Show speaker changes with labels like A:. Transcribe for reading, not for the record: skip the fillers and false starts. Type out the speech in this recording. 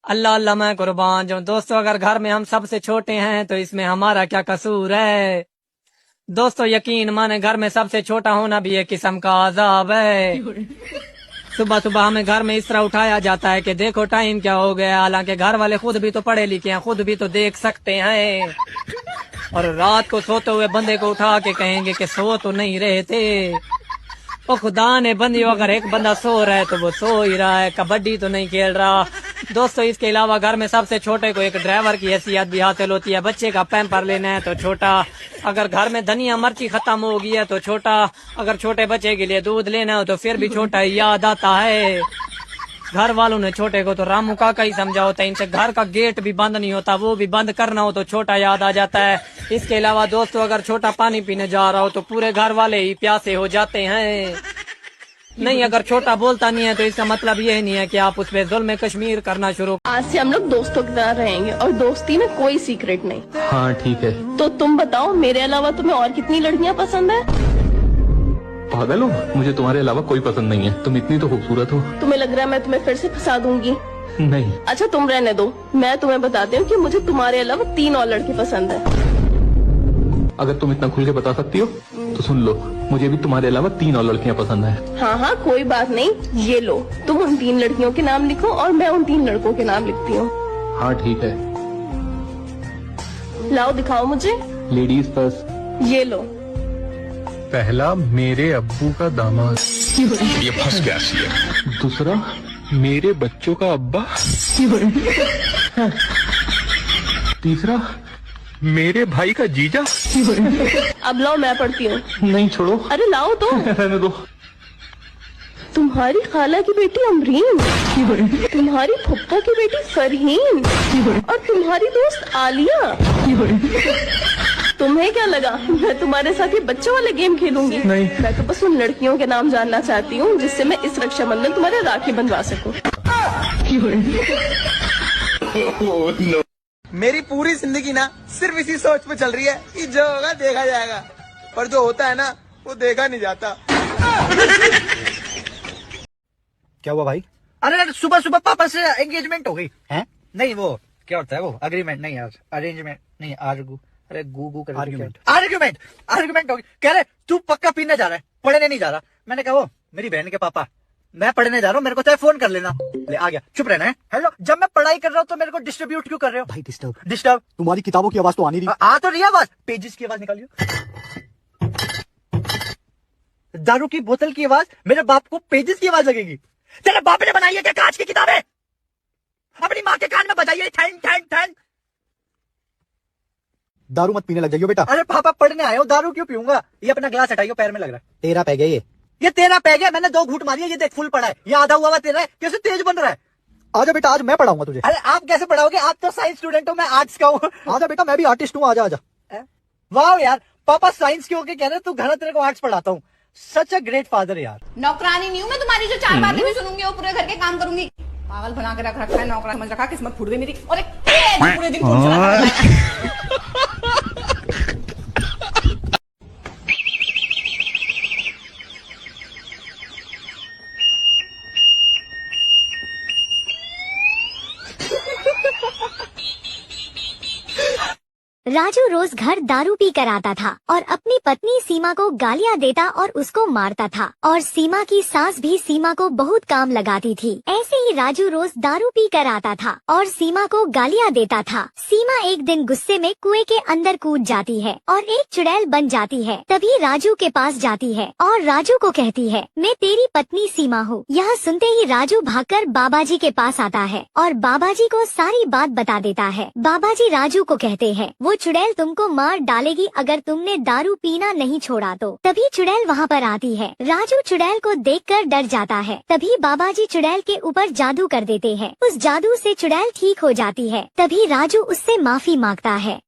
A: अल्लाह अल्लाह मैं कुर्बान जाऊं। दोस्तों अगर घर में हम सबसे छोटे हैं तो इसमें हमारा क्या कसूर है। दोस्तों यकीन माने घर में सबसे छोटा होना भी एक किस्म का अजाब है। सुबह सुबह हमें घर में इस तरह उठाया जाता है कि देखो टाइम क्या हो गया, हालांकि घर वाले खुद भी तो पढ़े लिखे हैं, खुद भी तो देख सकते हैं। और रात को सोते हुए बंदे को उठा के कहेंगे कि सो तो नहीं रहे थे। ओ खुदा ने बंदियों, अगर एक बंदा सो रहा है तो वो सो ही रहा है, कबड्डी तो नहीं खेल रहा। दोस्तों इसके अलावा घर में सबसे छोटे को एक ड्राइवर की हैसियत भी हासिल होती है। बच्चे का पैम्पर लेना है तो छोटा, अगर घर में धनिया मिर्ची खत्म हो गई है तो छोटा, अगर छोटे बच्चे के लिए दूध लेना हो तो फिर भी छोटा याद आता है। घर वालों ने छोटे को तो रामू काका ही समझा होता है। इनसे घर का गेट भी बंद नहीं होता, वो भी बंद करना हो तो छोटा याद आ जाता है। इसके अलावा दोस्तों अगर छोटा पानी पीने जा रहा हो तो पूरे घर वाले ही प्यासे हो जाते हैं। नहीं, अगर छोटा बोलता नहीं है तो इसका मतलब ये नहीं है कि आप उस पर जुल्म कश्मीर करना शुरू।
B: आज से हम लोग दोस्तों की तरह रहेंगे और दोस्ती में कोई सीक्रेट नहीं।
C: हाँ ठीक है।
B: तो तुम बताओ, मेरे अलावा तुम्हें और कितनी लड़कियां पसंद है?
C: पागल हो, मुझे तुम्हारे अलावा कोई पसंद नहीं है। तुम इतनी तो खूबसूरत हो।
B: तुम्हें लग रहा है मैं तुम्हें फिर से फंसा दूंगी?
C: नहीं।
B: अच्छा तुम रहने दो, मैं तुम्हें बताती हूँ कि मुझे तुम्हारे अलावा 3 और लड़के पसंद है।
C: अगर तुम इतना खुल के बता सकती हो तो सुन लो, मुझे भी तुम्हारे अलावा 3 और लड़कियाँ पसंद है।
B: हाँ हाँ कोई बात नहीं, ये लो तुम उन 3 लड़कियों के नाम लिखो और मैं उन 3 लड़कों के नाम लिखती हूँ।
C: हाँ ठीक है।
B: लाओ दिखाओ मुझे।
C: Ladies first.
B: ये लो।
D: पहला, मेरे अब्बू का दामाद।
E: ये फंस गया सीएम।
D: दूसरा, मेरे बच्चों का अब्बा। तीसरा, मेरे भाई का जीजा।
B: अब लाओ मैं पढ़ती हूँ।
C: नहीं छोड़ो।
B: अरे लाओ तो।
C: रहने दो।
B: तुम्हारी खाला की बेटी अमरीन, तुम्हारी फुप्पो की बेटी फरहीन और तुम्हारी दोस्त आलिया। तुम्हें क्या लगा मैं तुम्हारे साथ ये बच्चों वाले गेम खेलूंगी?
C: नहीं।
B: मैं तो बस उन लड़कियों के नाम जानना चाहती हूँ जिससे मैं इस रक्षाबंधन तुम्हारे राखी बंधवा सकूं।
F: मेरी पूरी जिंदगी ना सिर्फ इसी सोच पे चल रही है कि जो होगा देखा जाएगा, पर जो होता है ना वो देखा नहीं जाता।
G: क्या हुआ भाई?
H: अरे सुबह सुबह पापा से एंगेजमेंट हो गई है। नहीं वो क्या होता है वो अग्रीमेंट नहीं यार, अरेंजमेंट नहीं, आर्गू, अरे गू कर आर्गुमेंट आर्गुमेंट हो गई। कह रहे तू पक्का पीने जा रहा है, पढ़ने नहीं जा रहा। मैंने कहा वो मेरी बहन के पापा, मैं पढ़ने जा रहा हूँ, मेरे को चाहे फोन कर लेना। ले आ गया, चुप रहना है। हेलो, जब मैं पढ़ाई कर रहा हूँ तो मेरे को डिस्ट्रीब्यूट क्यों कर रहे हो
G: भाई
H: डिस्टर्ब?
G: तुम्हारी किताबों की आवाज तो आनी रही।
H: आ तो रही आवाज, पेजेस की आवाज निकालियो। दारू की बोतल की आवाज, मेरे बाप को पेजेस की आवाज लगेगी। तेरे बाप ने बनाई है क्या कांच की किताबें? अपनी माँ के कान में बजाइए ठैंग ठैंग ठैंग।
G: दारू मत पीने लग जाइयो बेटा।
H: अरे पापा पढ़ने आए हो, दारू क्यों पीऊंगा? ये अपना ग्लास हटाइयो, पैर में लग रहा है।
G: तेरा पै गया
H: ये तेरा पै गया, मैंने 2 घूंट मारी है, ये देख फुल पड़ा है। ये आधा हुआ तेरा है, कैसे तेज बन रहा है।
G: आजा बेटा, आज मैं पढ़ाऊंगा तुझे।
H: अरे आप कैसे पढ़ाओगे? आप तो साइंस स्टूडेंट हो, मैं आर्ट्स का हूँ।
G: आजा बेटा, मैं भी आर्टिस्ट हूँ, आजा आजा।
H: वाह यार, पापा साइंस के होके कह रहे तू घर तेरे को आर्ट्स पढ़ाता हूँ। सच अ ग्रेट फादर यार।
I: नौकरानी नहीं हूँ मैं तुम्हारी, जो 4 बातें भी सुनूंगी वो पूरे घर के काम करूंगी। पागल बना के रख रखा है, नौकरानी समझ रखा, किस्मत फूट गई मेरी। और पूरे दिन फोन चलाता है।
J: राजू रोज घर दारू पी कर आता था और अपनी पत्नी सीमा को गालियां देता और उसको मारता था, और सीमा की सास भी सीमा को बहुत काम लगाती थी। ऐसे ही राजू रोज दारू पी कर आता था और सीमा को गालियां देता था। सीमा एक दिन गुस्से में कुएं के अंदर कूद जाती है और एक चुड़ैल बन जाती है। तभी राजू के पास जाती है और राजू को कहती है, मैं तेरी पत्नी सीमा हूँ। यह सुनते ही राजू भागकर बाबाजी के पास आता है और बाबाजी को सारी बात बता देता है। बाबाजी राजू को कहते हैं, वो चुड़ैल तुमको मार डालेगी अगर तुमने दारू पीना नहीं छोड़ा तो। तभी चुड़ैल वहाँ पर आती है। राजू चुड़ैल को देखकर डर जाता है। तभी बाबाजी चुड़ैल के ऊपर जादू कर देते हैं। उस जादू से चुड़ैल ठीक हो जाती है। तभी राजू उससे माफी मांगता है